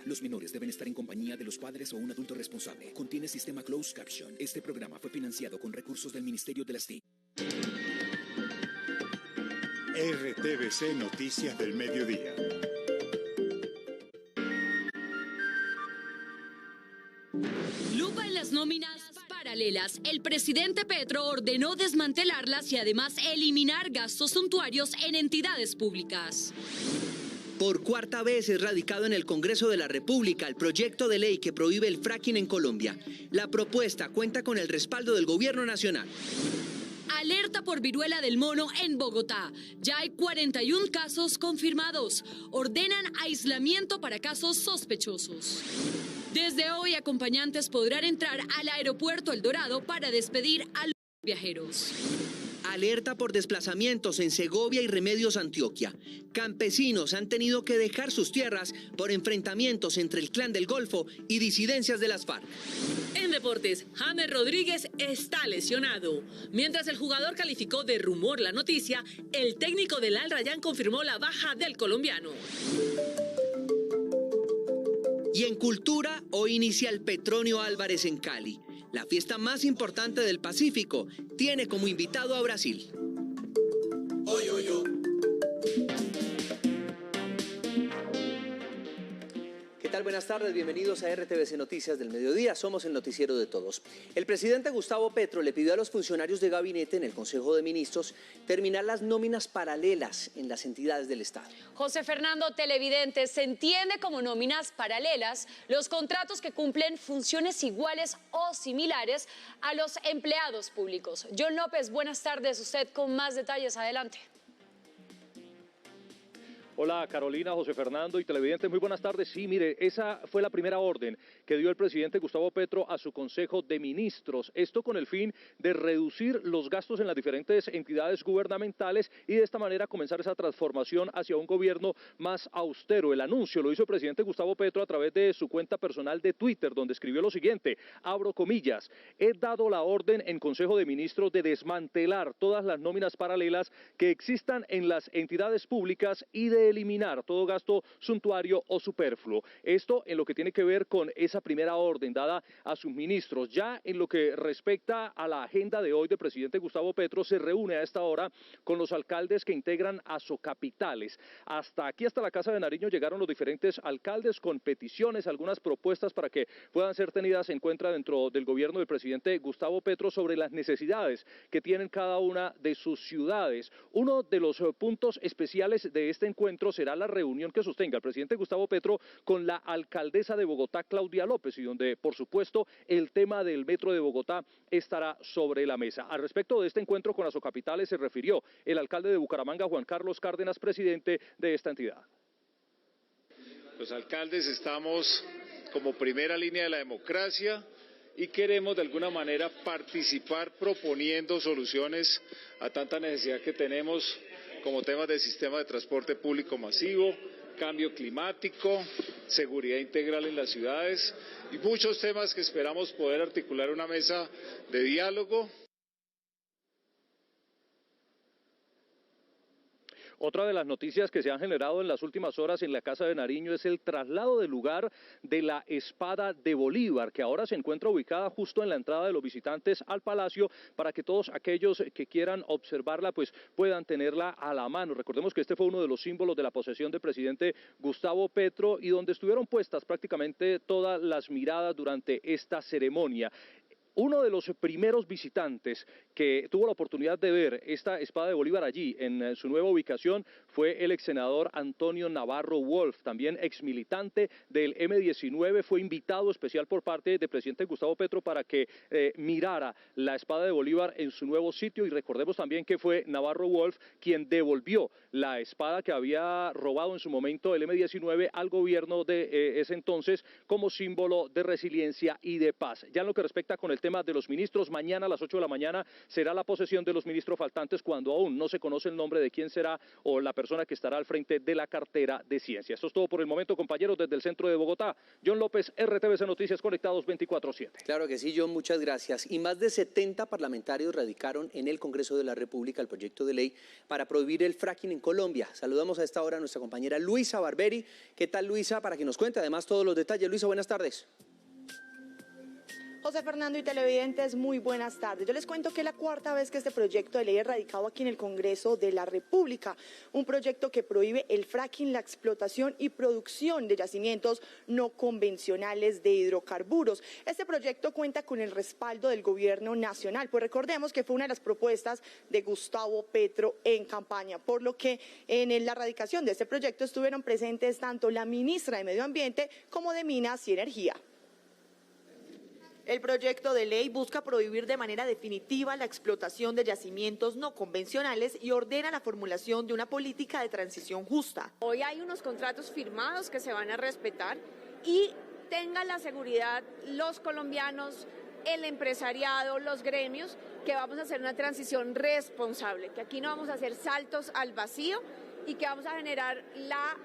Los menores deben estar en compañía de los padres o un adulto responsable. Contiene sistema closed caption. Este programa fue financiado con recursos del Ministerio de las TIC. RTVC Noticias del Mediodía. Lupa en las nóminas paralelas. El presidente Petro ordenó desmantelarlas y además eliminar gastos suntuarios en entidades públicas. Por cuarta vez es radicado en el Congreso de la República el proyecto de ley que prohíbe el fracking en Colombia. La propuesta cuenta con el respaldo del Gobierno Nacional. Alerta por viruela del mono en Bogotá. Ya hay 41 casos confirmados. Ordenan aislamiento para casos sospechosos. Desde hoy, acompañantes podrán entrar al aeropuerto El Dorado para despedir a los viajeros. Alerta por desplazamientos en Segovia y Remedios, Antioquia. Campesinos han tenido que dejar sus tierras por enfrentamientos entre el Clan del Golfo y disidencias de las FARC. En deportes, James Rodríguez está lesionado. Mientras el jugador calificó de rumor la noticia, el técnico del Al Rayyan confirmó la baja del colombiano. Y en cultura, hoy inicia el Petronio Álvarez en Cali. La fiesta más importante del Pacífico tiene como invitado a Brasil. ¿Qué tal? Buenas tardes, bienvenidos a RTVC Noticias del Mediodía, somos el noticiero de todos. El presidente Gustavo Petro le pidió a los funcionarios de gabinete en el Consejo de Ministros terminar las nóminas paralelas en las entidades del Estado. José Fernando, televidente, se entiende como nóminas paralelas los contratos que cumplen funciones iguales o similares a los empleados públicos. John López, buenas tardes, usted con más detalles, adelante. Hola Carolina, José Fernando y televidentes, muy buenas tardes. Sí, mire, esa fue la primera orden que dio el presidente Gustavo Petro a su Consejo de Ministros. Esto con el fin de reducir los gastos en las diferentes entidades gubernamentales y de esta manera comenzar esa transformación hacia un gobierno más austero. El anuncio lo hizo el presidente Gustavo Petro a través de su cuenta personal de Twitter, donde escribió lo siguiente, abro comillas, he dado la orden en Consejo de Ministros de desmantelar todas las nóminas paralelas que existan en las entidades públicas y de eliminar todo gasto suntuario o superfluo. Esto en lo que tiene que ver con esa primera orden dada a sus ministros. Ya en lo que respecta a la agenda de hoy del presidente Gustavo Petro, se reúne a esta hora con los alcaldes que integran Asocapitales. Hasta aquí, hasta la Casa de Nariño, llegaron los diferentes alcaldes con peticiones, algunas propuestas para que puedan ser tenidas en cuenta dentro del gobierno del presidente Gustavo Petro sobre las necesidades que tienen cada una de sus ciudades. Uno de los puntos especiales de este encuentro será la reunión que sostenga el presidente Gustavo Petro con la alcaldesa de Bogotá, Claudia López, y donde, por supuesto, el tema del metro de Bogotá estará sobre la mesa. Al respecto de este encuentro con Asocapitales se refirió el alcalde de Bucaramanga, Juan Carlos Cárdenas, presidente de esta entidad. Los alcaldes estamos como primera línea de la democracia y queremos de alguna manera participar proponiendo soluciones a tanta necesidad que tenemos como temas de sistema de transporte público masivo, cambio climático, seguridad integral en las ciudades y muchos temas que esperamos poder articular una mesa de diálogo. Otra de las noticias que se han generado en las últimas horas en la Casa de Nariño es el traslado del lugar de la Espada de Bolívar, que ahora se encuentra ubicada justo en la entrada de los visitantes al Palacio, para que todos aquellos que quieran observarla pues puedan tenerla a la mano. Recordemos que este fue uno de los símbolos de la posesión del presidente Gustavo Petro y donde estuvieron puestas prácticamente todas las miradas durante esta ceremonia. Uno de los primeros visitantes que tuvo la oportunidad de ver esta Espada de Bolívar allí, en su nueva ubicación, fue el ex senador Antonio Navarro Wolf, también ex militante del M-19, fue invitado especial por parte del presidente Gustavo Petro para que mirara la Espada de Bolívar en su nuevo sitio, y recordemos también que fue Navarro Wolf quien devolvió la espada que había robado en su momento el M-19 al gobierno de ese entonces como símbolo de resiliencia y de paz. Ya en lo que respecta con el tema tema de los ministros. Mañana a las 8 de la mañana será la posesión de los ministros faltantes cuando aún no se conoce el nombre de quién será o la persona que estará al frente de la cartera de ciencia. Esto es todo por el momento, compañeros, desde el centro de Bogotá. John López, RTVC Noticias, conectados 24/7. Claro que sí, John, muchas gracias. Y más de 70 parlamentarios radicaron en el Congreso de la República el proyecto de ley para prohibir el fracking en Colombia. Saludamos a esta hora a nuestra compañera Luisa Barberi. ¿Qué tal, Luisa? Para que nos cuente además todos los detalles. Luisa, buenas tardes. José Fernando y televidentes, muy buenas tardes. Yo les cuento que es la cuarta vez que este proyecto de ley es radicado aquí en el Congreso de la República. Un proyecto que prohíbe el fracking, la explotación y producción de yacimientos no convencionales de hidrocarburos. Este proyecto cuenta con el respaldo del Gobierno Nacional, pues recordemos que fue una de las propuestas de Gustavo Petro en campaña, por lo que en la radicación de este proyecto estuvieron presentes tanto la ministra de Medio Ambiente como de Minas y Energía. El proyecto de ley busca prohibir de manera definitiva la explotación de yacimientos no convencionales y ordena la formulación de una política de transición justa. Hoy hay unos contratos firmados que se van a respetar y tengan la seguridad los colombianos, el empresariado, los gremios, que vamos a hacer una transición responsable, que aquí no vamos a hacer saltos al vacío y que vamos a generar la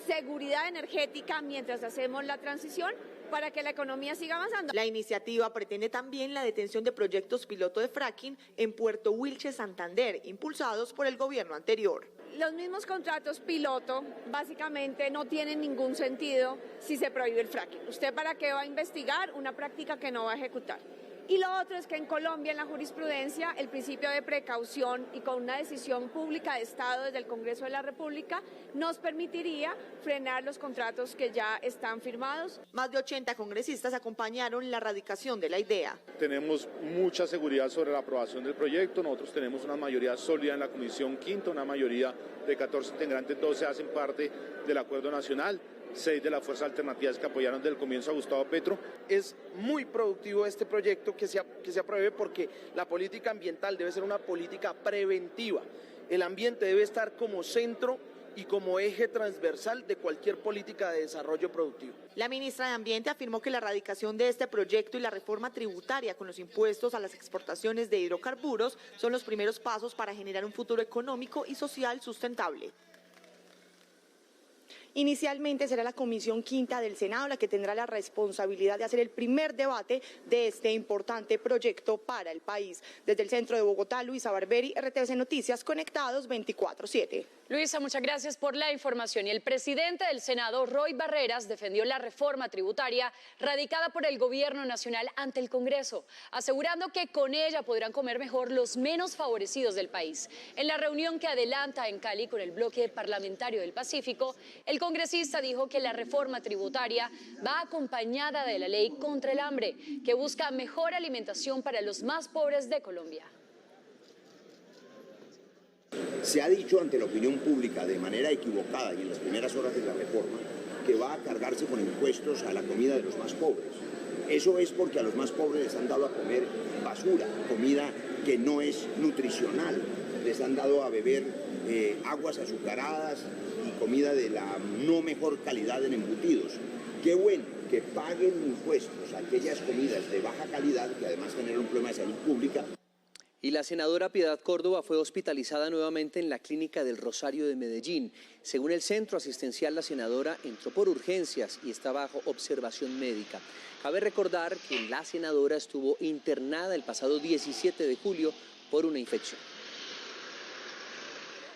seguridad energética mientras hacemos la transición, para que la economía siga avanzando. La iniciativa pretende también la detención de proyectos piloto de fracking en Puerto Wilche, Santander, impulsados por el gobierno anterior. Los mismos contratos piloto básicamente no tienen ningún sentido si se prohíbe el fracking. ¿Usted para qué va a investigar una práctica que no va a ejecutar? Y lo otro es que en Colombia, en la jurisprudencia, el principio de precaución y con una decisión pública de Estado desde el Congreso de la República nos permitiría frenar los contratos que ya están firmados. Más de 80 congresistas acompañaron la radicación de la idea. Tenemos mucha seguridad sobre la aprobación del proyecto. Nosotros tenemos una mayoría sólida en la Comisión Quinta, una mayoría de 14 integrantes, 12 hacen parte del Acuerdo Nacional. 6 de las fuerzas alternativas que apoyaron desde el comienzo a Gustavo Petro. Es muy productivo este proyecto que se apruebe porque la política ambiental debe ser una política preventiva. El ambiente debe estar como centro y como eje transversal de cualquier política de desarrollo productivo. La ministra de Ambiente afirmó que la erradicación de este proyecto y la reforma tributaria con los impuestos a las exportaciones de hidrocarburos son los primeros pasos para generar un futuro económico y social sustentable. Inicialmente será la Comisión Quinta del Senado la que tendrá la responsabilidad de hacer el primer debate de este importante proyecto para el país. Desde el centro de Bogotá, Luisa Barberi, RTVC Noticias, conectados 24/7. Luisa, muchas gracias por la información. Y el presidente del Senado, Roy Barreras, defendió la reforma tributaria radicada por el Gobierno Nacional ante el Congreso, asegurando que con ella podrán comer mejor los menos favorecidos del país. En la reunión que adelanta en Cali con el bloque parlamentario del Pacífico, el congresista dijo que la reforma tributaria va acompañada de la ley contra el hambre, que busca mejor alimentación para los más pobres de Colombia. Se ha dicho ante la opinión pública de manera equivocada y en las primeras horas de la reforma que va a cargarse con impuestos a la comida de los más pobres. Eso es porque a los más pobres les han dado a comer basura, comida que no es nutricional, les han dado a beber aguas azucaradas y comida de la no mejor calidad en embutidos. Qué bueno que paguen impuestos a aquellas comidas de baja calidad que además generan un problema de salud pública. Y la senadora Piedad Córdoba fue hospitalizada nuevamente en la clínica del Rosario de Medellín. Según el centro asistencial, la senadora entró por urgencias y está bajo observación médica. Cabe recordar que la senadora estuvo internada el pasado 17 de julio por una infección.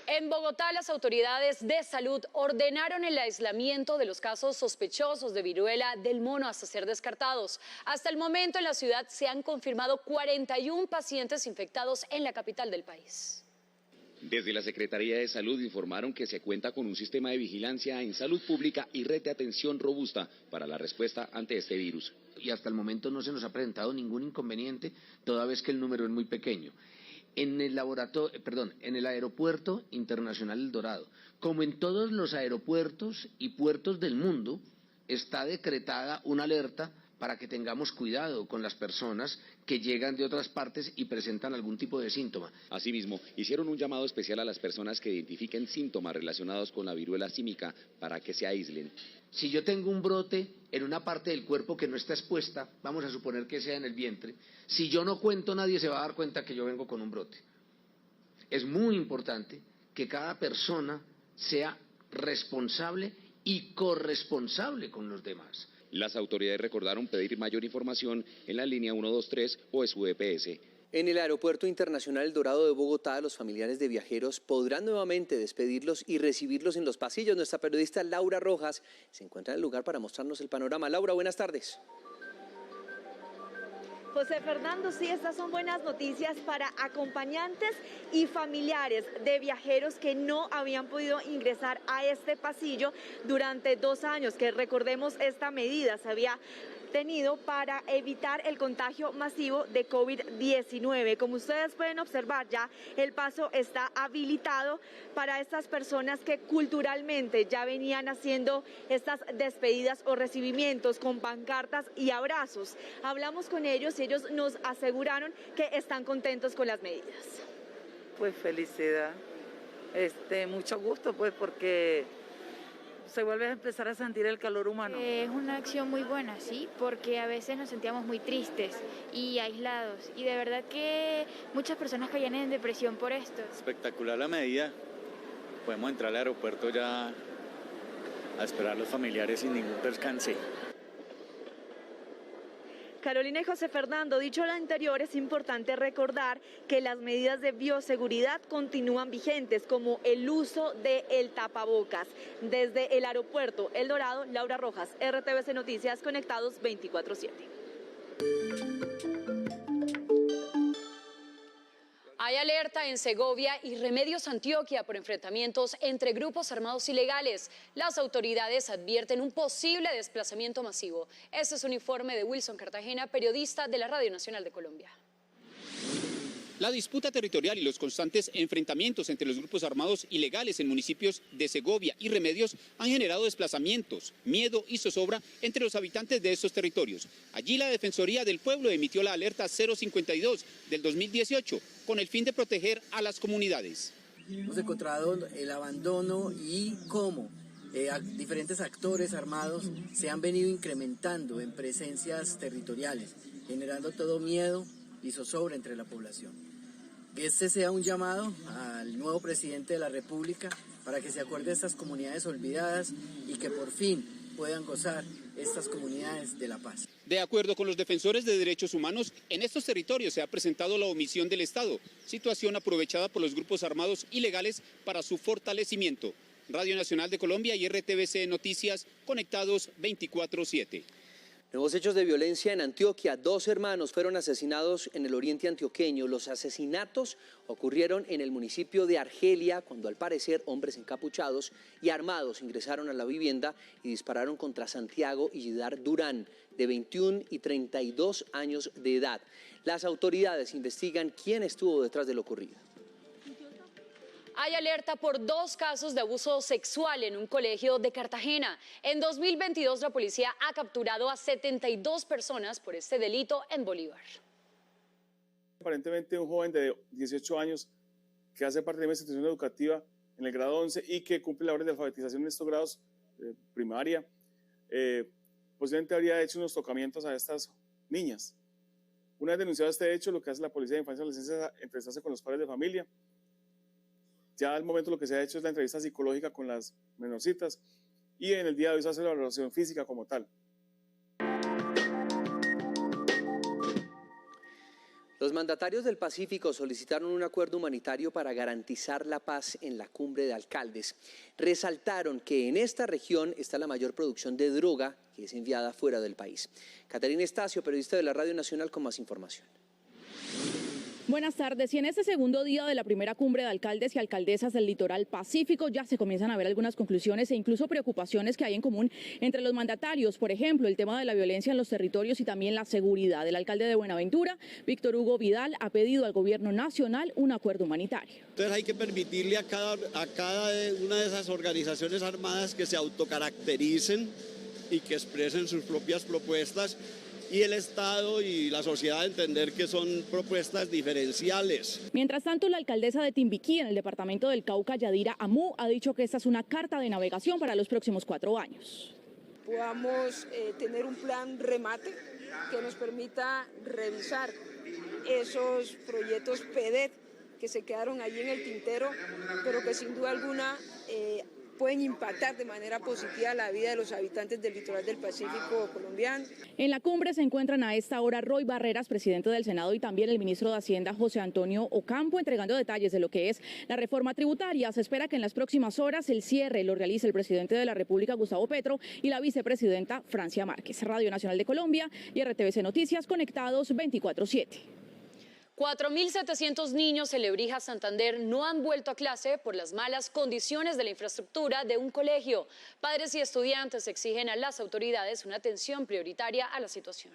En Bogotá, las autoridades de salud ordenaron el aislamiento de los casos sospechosos de viruela del mono hasta ser descartados. Hasta el momento en la ciudad se han confirmado 41 pacientes infectados en la capital del país. Desde la Secretaría de Salud informaron que se cuenta con un sistema de vigilancia en salud pública y red de atención robusta para la respuesta ante este virus. Y hasta el momento no se nos ha presentado ningún inconveniente, toda vez que el número es muy pequeño. En el Aeropuerto Internacional El Dorado, como en todos los aeropuertos y puertos del mundo, está decretada una alerta para que tengamos cuidado con las personas que llegan de otras partes y presentan algún tipo de síntoma. Asimismo, hicieron un llamado especial a las personas que identifiquen síntomas relacionados con la viruela símica para que se aíslen. Si yo tengo un brote en una parte del cuerpo que no está expuesta, vamos a suponer que sea en el vientre, si yo no cuento, nadie se va a dar cuenta que yo vengo con un brote. Es muy importante que cada persona sea responsable y corresponsable con los demás. Las autoridades recordaron pedir mayor información en la línea 123 o su EPS. En el Aeropuerto Internacional El Dorado de Bogotá, los familiares de viajeros podrán nuevamente despedirlos y recibirlos en los pasillos. Nuestra periodista Laura Rojas se encuentra en el lugar para mostrarnos el panorama. Laura, buenas tardes. José Fernando, sí, estas son buenas noticias para acompañantes y familiares de viajeros que no habían podido ingresar a este pasillo durante 2 años, que recordemos esta medida se había tenido para evitar el contagio masivo de COVID-19. Como ustedes pueden observar, ya el paso está habilitado para estas personas que culturalmente ya venían haciendo estas despedidas o recibimientos con pancartas y abrazos. Hablamos con ellos y ellos nos aseguraron que están contentos con las medidas. Pues felicidad, mucho gusto pues porque se vuelve a empezar a sentir el calor humano. Es una acción muy buena, sí, porque a veces nos sentíamos muy tristes y aislados y de verdad que muchas personas caían en depresión por esto. Espectacular la medida, podemos entrar al aeropuerto ya a esperar a los familiares sin ningún percance. Carolina y José Fernando, dicho lo anterior, es importante recordar que las medidas de bioseguridad continúan vigentes, como el uso del tapabocas. Desde el aeropuerto El Dorado, Laura Rojas, RTVC Noticias, conectados 24/7. Hay alerta en Segovia y Remedios Antioquia por enfrentamientos entre grupos armados ilegales. Las autoridades advierten un posible desplazamiento masivo. Este es un informe de Wilson Cartagena, periodista de la Radio Nacional de Colombia. La disputa territorial y los constantes enfrentamientos entre los grupos armados ilegales en municipios de Segovia y Remedios han generado desplazamientos, miedo y zozobra entre los habitantes de estos territorios. Allí la Defensoría del Pueblo emitió la alerta 052 del 2018 con el fin de proteger a las comunidades. Hemos encontrado el abandono y cómo diferentes actores armados se han venido incrementando en presencias territoriales, generando todo miedo y zozobra entre la población. Que este sea un llamado al nuevo presidente de la República para que se acuerde de estas comunidades olvidadas y que por fin puedan gozar estas comunidades de la paz. De acuerdo con los defensores de derechos humanos, en estos territorios se ha presentado la omisión del Estado, situación aprovechada por los grupos armados ilegales para su fortalecimiento. Radio Nacional de Colombia y RTVC Noticias, conectados 24/7. Nuevos hechos de violencia en Antioquia. 2 hermanos fueron asesinados en el oriente antioqueño. Los asesinatos ocurrieron en el municipio de Argelia, cuando al parecer hombres encapuchados y armados ingresaron a la vivienda y dispararon contra Santiago y Yidar Durán, de 21 y 32 años de edad. Las autoridades investigan quién estuvo detrás de lo ocurrido. Hay alerta por 2 casos de abuso sexual en un colegio de Cartagena. En 2022 la policía ha capturado a 72 personas por este delito en Bolívar. Aparentemente un joven de 18 años que hace parte de una institución educativa en el grado 11 y que cumple labores de alfabetización en estos grados primaria, posiblemente habría hecho unos tocamientos a estas niñas. Una vez denunciado este hecho, lo que hace la Policía de Infancia y Adolescencia es entrevistarse con los padres de familia. Ya al momento lo que se ha hecho es la entrevista psicológica con las menorcitas y en el día de hoy se hace la evaluación física como tal. Los mandatarios del Pacífico solicitaron un acuerdo humanitario para garantizar la paz en la cumbre de alcaldes. Resaltaron que en esta región está la mayor producción de droga que es enviada fuera del país. Caterina Estacio, periodista de la Radio Nacional, con más información. Buenas tardes. Y en este segundo día de la primera cumbre de alcaldes y alcaldesas del litoral pacífico ya se comienzan a ver algunas conclusiones e incluso preocupaciones que hay en común entre los mandatarios. Por ejemplo, el tema de la violencia en los territorios y también la seguridad. El alcalde de Buenaventura, Víctor Hugo Vidal, ha pedido al gobierno nacional un acuerdo humanitario. Entonces hay que permitirle a cada una de esas organizaciones armadas que se autocaractericen y que expresen sus propias propuestas, y el Estado y la sociedad entender que son propuestas diferenciales. Mientras tanto, la alcaldesa de Timbiquí, en el departamento del Cauca, Yadira Amú, ha dicho que esta es una carta de navegación para los próximos 4 años. Podamos tener un plan remate que nos permita revisar esos proyectos PEDET que se quedaron allí en el tintero, pero que sin duda alguna pueden impactar de manera positiva la vida de los habitantes del litoral del Pacífico colombiano. En la cumbre se encuentran a esta hora Roy Barreras, presidente del Senado, y también el ministro de Hacienda, José Antonio Ocampo, entregando detalles de lo que es la reforma tributaria. Se espera que en las próximas horas el cierre lo realice el presidente de la República, Gustavo Petro, y la vicepresidenta, Francia Márquez. Radio Nacional de Colombia y RTVC Noticias, conectados 24/7. 4.700 niños en Lebrija, Santander, no han vuelto a clase por las malas condiciones de la infraestructura de un colegio. Padres y estudiantes exigen a las autoridades una atención prioritaria a la situación.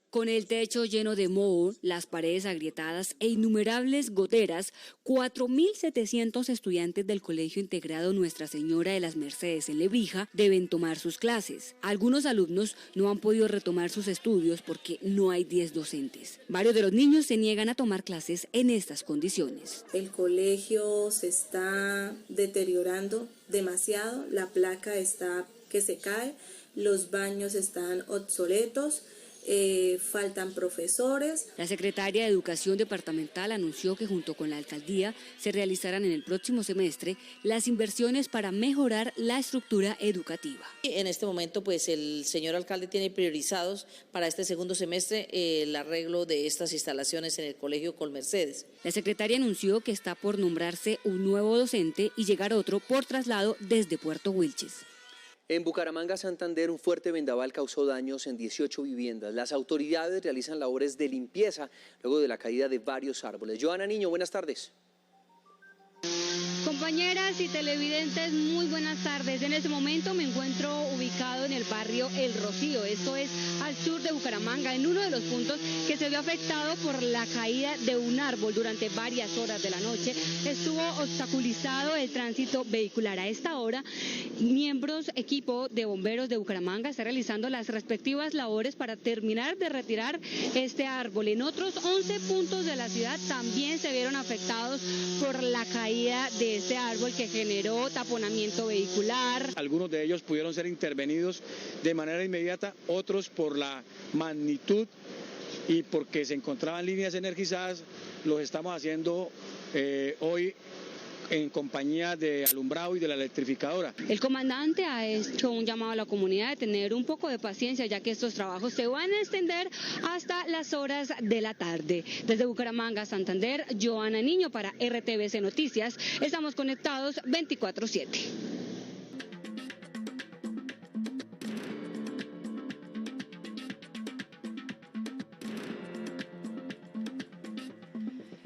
Con el techo lleno de moho, las paredes agrietadas e innumerables goteras, 4.700 estudiantes del Colegio Integrado Nuestra Señora de las Mercedes en Lebrija deben tomar sus clases. Algunos alumnos no han podido retomar sus estudios porque no hay 10 docentes. Varios de los niños se niegan a tomar clases en estas condiciones. El colegio se está deteriorando demasiado, la placa está que se cae, los baños están obsoletos. Faltan profesores. La secretaria de Educación Departamental anunció que junto con la alcaldía se realizarán en el próximo semestre las inversiones para mejorar la estructura educativa. En este momento, pues el señor alcalde tiene priorizados para este segundo semestre el arreglo de estas instalaciones en el Colegio Colmercedes. La secretaria anunció que está por nombrarse un nuevo docente y llegar otro por traslado desde Puerto Wilches. En Bucaramanga, Santander, un fuerte vendaval causó daños en 18 viviendas. Las autoridades realizan labores de limpieza luego de la caída de varios árboles. Joana Niño, buenas tardes. Compañeras y televidentes, muy buenas tardes. En este momento me encuentro ubicado en el barrio El Rocío, esto es al sur de Bucaramanga, en uno de los puntos que se vio afectado por la caída de un árbol durante varias horas de la noche. Estuvo obstaculizado el tránsito vehicular. A esta hora, equipo de bomberos de Bucaramanga está realizando las respectivas labores para terminar de retirar este árbol. En otros 11 puntos de la ciudad también se vieron afectados por la caída de este árbol que generó taponamiento vehicular. Algunos de ellos pudieron ser intervenidos de manera inmediata, otros por la magnitud y porque se encontraban líneas energizadas, los estamos haciendo hoy en compañía de alumbrado y de la electrificadora. El comandante ha hecho un llamado a la comunidad de tener un poco de paciencia, ya que estos trabajos se van a extender hasta las horas de la tarde. Desde Bucaramanga, Santander, Joana Niño para RTVC Noticias. Estamos conectados 24/7.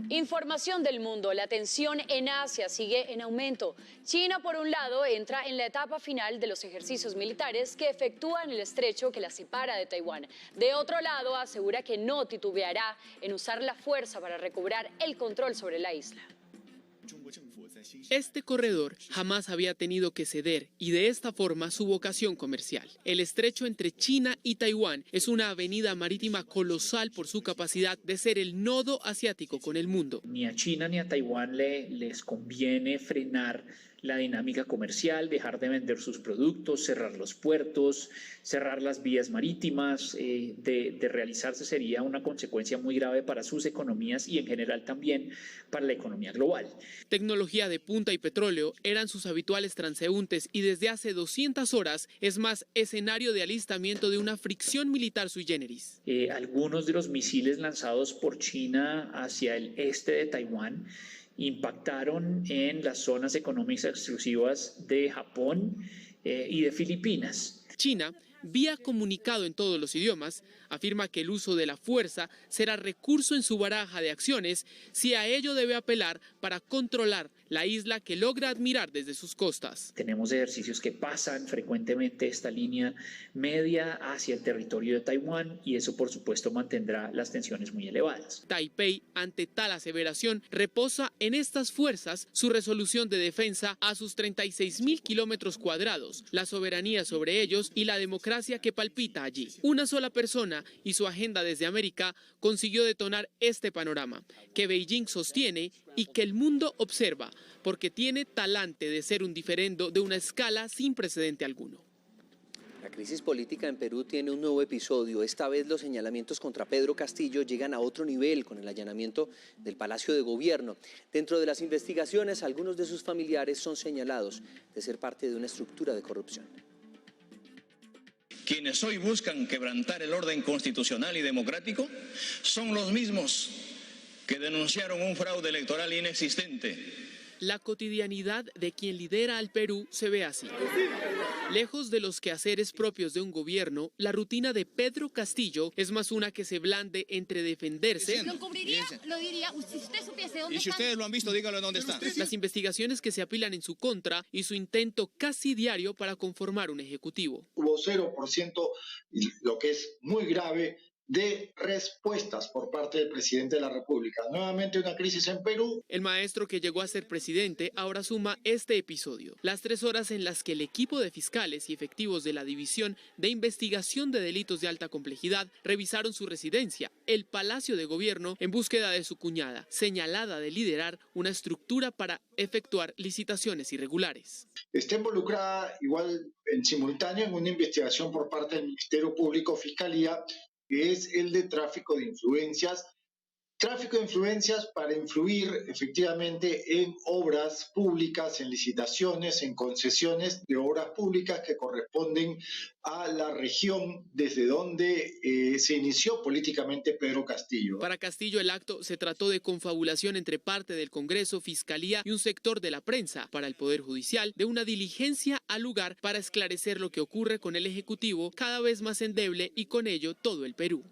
Información del mundo. La tensión en Asia sigue en aumento. China, por un lado, entra en la etapa final de los ejercicios militares que efectúa en el estrecho que la separa de Taiwán. De otro lado, asegura que no titubeará en usar la fuerza para recobrar el control sobre la isla. Este corredor jamás había tenido que ceder y de esta forma su vocación comercial. El estrecho entre China y Taiwán es una avenida marítima colosal por su capacidad de ser el nodo asiático con el mundo. Ni a China ni a Taiwán les conviene frenar la dinámica comercial, dejar de vender sus productos, cerrar los puertos, cerrar las vías marítimas. De realizarse sería una consecuencia muy grave para sus economías y en general también para la economía global. Tecnología de punta y petróleo eran sus habituales transeúntes y desde hace 200 horas es más escenario de alistamiento de una fricción militar sui generis. Algunos de los misiles lanzados por China hacia el este de Taiwán impactaron en las zonas económicas exclusivas de Japón y de Filipinas. China vía comunicado en todos los idiomas, afirma que el uso de la fuerza será recurso en su baraja de acciones si a ello debe apelar para controlar la isla que logra admirar desde sus costas. Tenemos ejercicios que pasan frecuentemente esta línea media hacia el territorio de Taiwán y eso por supuesto mantendrá las tensiones muy elevadas. Taipei, ante tal aseveración, reposa en estas fuerzas su resolución de defensa a sus 36.000 kilómetros cuadrados, la soberanía sobre ellos y la democracia que palpita allí. Una sola persona y su agenda desde América consiguió detonar este panorama, que Beijing sostiene y que el mundo observa, porque tiene talante de ser un diferendo de una escala sin precedente alguno. La crisis política en Perú tiene un nuevo episodio. Esta vez los señalamientos contra Pedro Castillo llegan a otro nivel con el allanamiento del Palacio de Gobierno. Dentro de las investigaciones, algunos de sus familiares son señalados de ser parte de una estructura de corrupción. Quienes hoy buscan quebrantar el orden constitucional y democrático son los mismos que denunciaron un fraude electoral inexistente. La cotidianidad de quien lidera al Perú se ve así. Lejos de los quehaceres propios de un gobierno, la rutina de Pedro Castillo es más una que se blande entre defenderse. Lo cubriría, lo diría, si usted supiese dónde y si ustedes lo han visto, díganlo dónde está. Las investigaciones que se apilan en su contra y su intento casi diario para conformar un ejecutivo. Hubo 0%, lo que es muy grave, de respuestas por parte del presidente de la República. Nuevamente una crisis en Perú. El maestro que llegó a ser presidente ahora suma este episodio. Las 3 horas en las que el equipo de fiscales y efectivos de la División de Investigación de Delitos de Alta Complejidad revisaron su residencia, el Palacio de Gobierno, en búsqueda de su cuñada, señalada de liderar una estructura para efectuar licitaciones irregulares. Está involucrada igual en simultáneo en una investigación por parte del Ministerio Público, Fiscalía, que es el de tráfico de influencias para influir efectivamente en obras públicas, en licitaciones, en concesiones de obras públicas que corresponden a la región desde donde se inició políticamente Pedro Castillo. Para Castillo, el acto se trató de confabulación entre parte del Congreso, Fiscalía y un sector de la prensa. Para el Poder Judicial, de una diligencia al lugar para esclarecer lo que ocurre con el Ejecutivo, cada vez más endeble y con ello todo el Perú.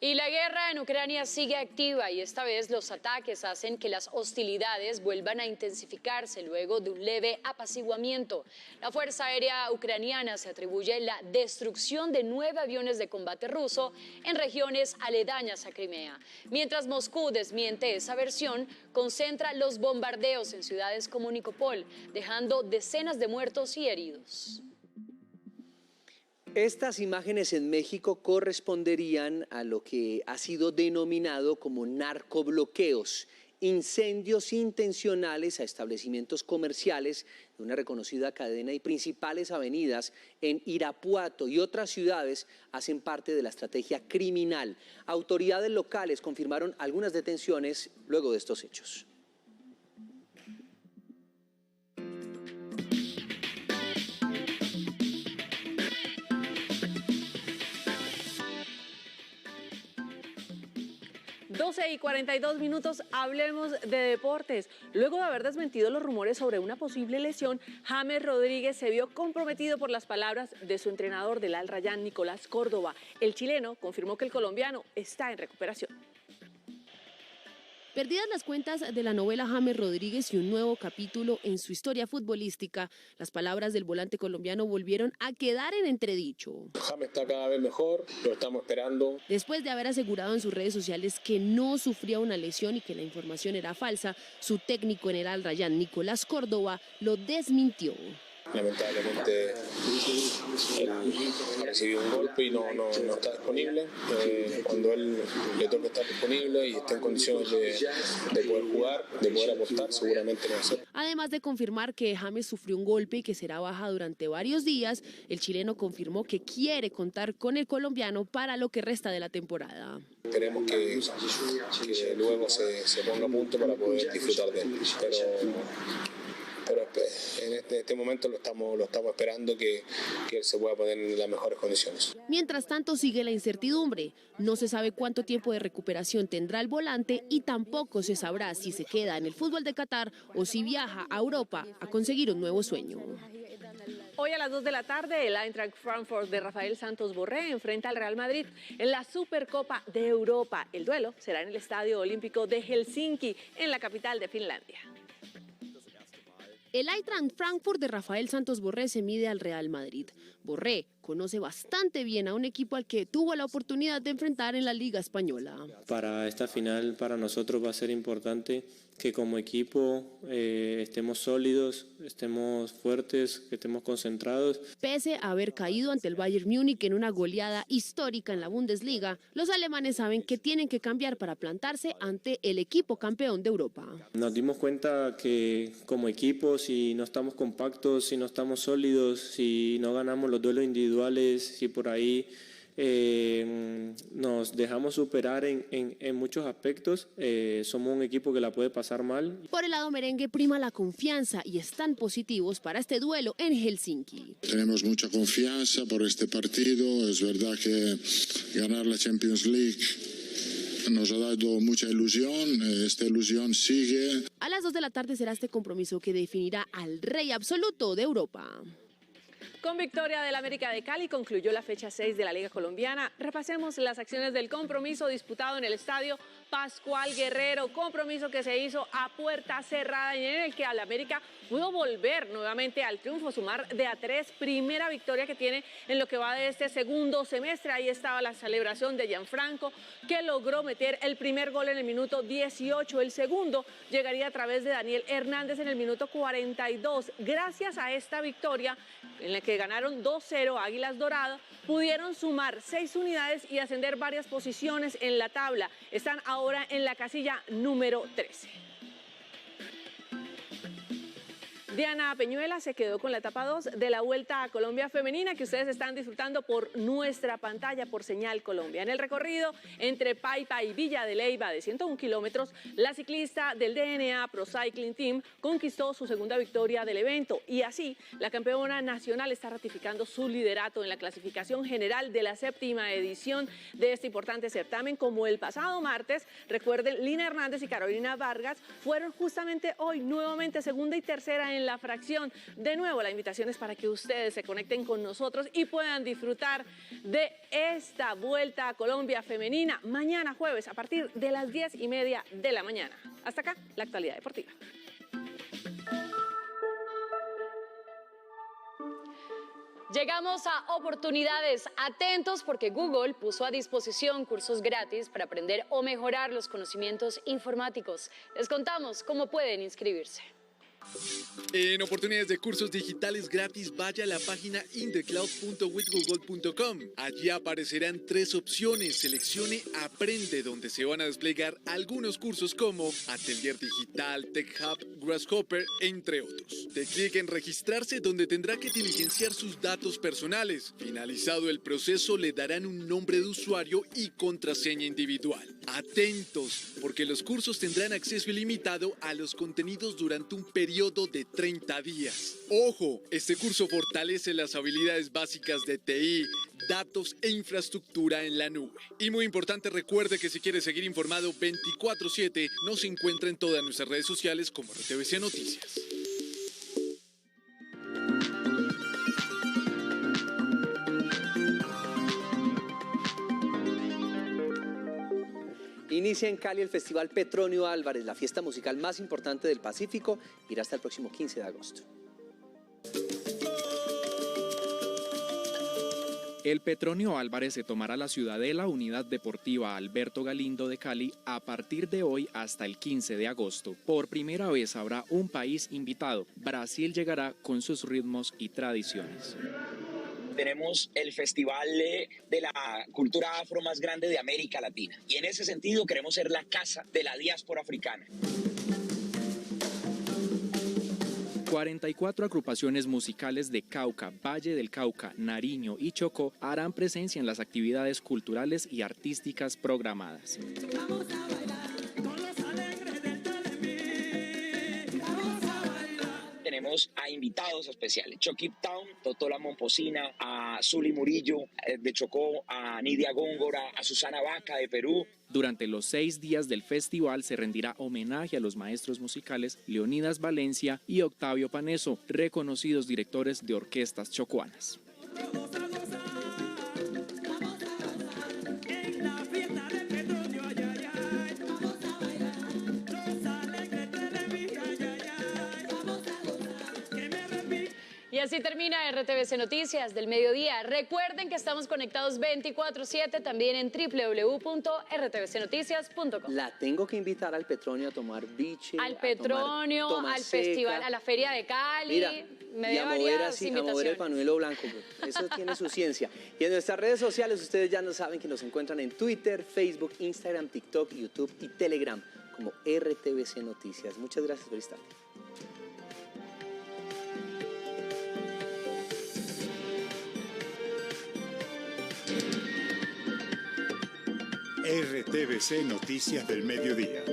Y la guerra en Ucrania sigue activa y esta vez los ataques hacen que las hostilidades vuelvan a intensificarse luego de un leve apaciguamiento. La Fuerza Aérea Ucraniana se atribuye la destrucción de 9 aviones de combate ruso en regiones aledañas a Crimea. Mientras Moscú desmiente esa versión, concentra los bombardeos en ciudades como Nikopol, dejando decenas de muertos y heridos. Estas imágenes en México corresponderían a lo que ha sido denominado como narcobloqueos, incendios intencionales a establecimientos comerciales de una reconocida cadena y principales avenidas en Irapuato y otras ciudades hacen parte de la estrategia criminal. Autoridades locales confirmaron algunas detenciones luego de estos hechos. Y 42 minutos, hablemos de deportes. Luego de haber desmentido los rumores sobre una posible lesión, James Rodríguez se vio comprometido por las palabras de su entrenador del Al Rayyan, Nicolás Córdoba. El chileno confirmó que el colombiano está en recuperación. Perdidas las cuentas de la novela James Rodríguez y un nuevo capítulo en su historia futbolística, las palabras del volante colombiano volvieron a quedar en entredicho. James está cada vez mejor, lo estamos esperando. Después de haber asegurado en sus redes sociales que no sufría una lesión y que la información era falsa, su técnico en el Al Rayyan, Nicolás Córdoba, lo desmintió. Lamentablemente él recibió un golpe y no está disponible. Cuando él le toque estar disponible y esté en condiciones de poder jugar, de poder apostar, seguramente lo va a hacer. Además de confirmar que James sufrió un golpe y que será baja durante varios días, el chileno confirmó que quiere contar con el colombiano para lo que resta de la temporada. Esperemos que luego se ponga a punto para poder disfrutar de él. Pero en este momento lo estamos esperando que él se pueda poner en las mejores condiciones. Mientras tanto sigue la incertidumbre. No se sabe cuánto tiempo de recuperación tendrá el volante y tampoco se sabrá si se queda en el fútbol de Qatar o si viaja a Europa a conseguir un nuevo sueño. Hoy a las 2 de la tarde, el Eintracht Frankfurt de Rafael Santos Borré enfrenta al Real Madrid en la Supercopa de Europa. El duelo será en el Estadio Olímpico de Helsinki, en la capital de Finlandia. El Eintracht Frankfurt de Rafael Santos Borré se mide al Real Madrid. Borré conoce bastante bien a un equipo al que tuvo la oportunidad de enfrentar en la Liga Española. Para esta final, para nosotros va a ser importante que como equipo estemos sólidos, estemos fuertes, que estemos concentrados. Pese a haber caído ante el Bayern Múnich en una goleada histórica en la Bundesliga, los alemanes saben que tienen que cambiar para plantarse ante el equipo campeón de Europa. Nos dimos cuenta que como equipo, si no estamos compactos, si no estamos sólidos, si no ganamos los duelos individuales, si por ahí nos dejamos superar en muchos aspectos, somos un equipo que la puede pasar mal. Por el lado merengue prima la confianza y están positivos para este duelo en Helsinki. Tenemos mucha confianza por este partido. Es verdad que ganar la Champions League nos ha dado mucha ilusión, esta ilusión sigue. A las 2 de la tarde será este compromiso que definirá al rey absoluto de Europa. Con victoria del América de Cali concluyó la fecha 6 de la Liga Colombiana. Repasemos las acciones del compromiso disputado en el estadio Pascual Guerrero, compromiso que se hizo a puerta cerrada y en el que el América pudo volver nuevamente al triunfo, sumar de a 3, primera victoria que tiene en lo que va de este segundo semestre. Ahí estaba la celebración de Gianfranco, que logró meter el primer gol en el minuto 18, el segundo llegaría a través de Daniel Hernández en el minuto 42. Gracias a esta victoria, en la que ganaron 2-0 Águilas Doradas, pudieron sumar 6 unidades y ascender varias posiciones en la tabla. Están ahora en la casilla número 13. Diana Peñuela se quedó con la etapa 2 de la Vuelta a Colombia Femenina, que ustedes están disfrutando por nuestra pantalla, por Señal Colombia. En el recorrido entre Paipa y Villa de Leyva de 101 kilómetros, la ciclista del DNA Pro Cycling Team conquistó su segunda victoria del evento y así la campeona nacional está ratificando su liderato en la clasificación general de la 7ª edición de este importante certamen. Como el pasado martes, recuerden, Lina Hernández y Carolina Vargas fueron justamente hoy nuevamente segunda y tercera en la fracción. De nuevo, la invitación es para que ustedes se conecten con nosotros y puedan disfrutar de esta Vuelta a Colombia Femenina mañana jueves a partir de las 10:30 de la mañana. Hasta acá, la actualidad deportiva. Llegamos a oportunidades. Atentos porque Google puso a disposición cursos gratis para aprender o mejorar los conocimientos informáticos. Les contamos cómo pueden inscribirse. En oportunidades de cursos digitales gratis, vaya a la página inthecloud.withgoogle.com. Allí aparecerán 3 opciones. Seleccione Aprende, donde se van a desplegar algunos cursos como Atelier Digital, Tech Hub, Grasshopper, entre otros. De clic en Registrarse, donde tendrá que diligenciar sus datos personales. Finalizado el proceso, le darán un nombre de usuario y contraseña individual. Atentos, porque los cursos tendrán acceso ilimitado a los contenidos durante un periodo de 30 días. ¡Ojo! Este curso fortalece las habilidades básicas de TI, datos e infraestructura en la nube. Y muy importante, recuerde que si quiere seguir informado 24/7, nos encuentra en todas nuestras redes sociales como RTVC Noticias. Inicia en Cali el Festival Petronio Álvarez, la fiesta musical más importante del Pacífico. Irá hasta el próximo 15 de agosto. El Petronio Álvarez se tomará la Ciudadela Unidad Deportiva Alberto Galindo de Cali a partir de hoy hasta el 15 de agosto. Por primera vez habrá un país invitado. Brasil llegará con sus ritmos y tradiciones. Tenemos el festival de la cultura afro más grande de América Latina. Y en ese sentido queremos ser la casa de la diáspora africana. 44 agrupaciones musicales de Cauca, Valle del Cauca, Nariño y Chocó harán presencia en las actividades culturales y artísticas programadas. tenemos a invitados especiales. Chucky Town, Totola Momposina, a Zuli Murillo de Chocó, a Nidia Góngora, a Susana Vaca de Perú. Durante los 6 días del festival se rendirá homenaje a los maestros musicales Leonidas Valencia y Octavio Paneso, reconocidos directores de orquestas chocuanas. Y así termina RTVC Noticias del Mediodía. Recuerden que estamos conectados 24/7 también en www.rtvcnoticias.com. La tengo que invitar al Petronio a tomar biche, al Petronio, al festival, a la Feria de Cali. Mira, y a mover así, a mover el pañuelo blanco. Eso tiene su ciencia. Y en nuestras redes sociales ustedes ya no saben que nos encuentran en Twitter, Facebook, Instagram, TikTok, YouTube y Telegram como RTVC Noticias. Muchas gracias por estar. RTVC Noticias del Mediodía.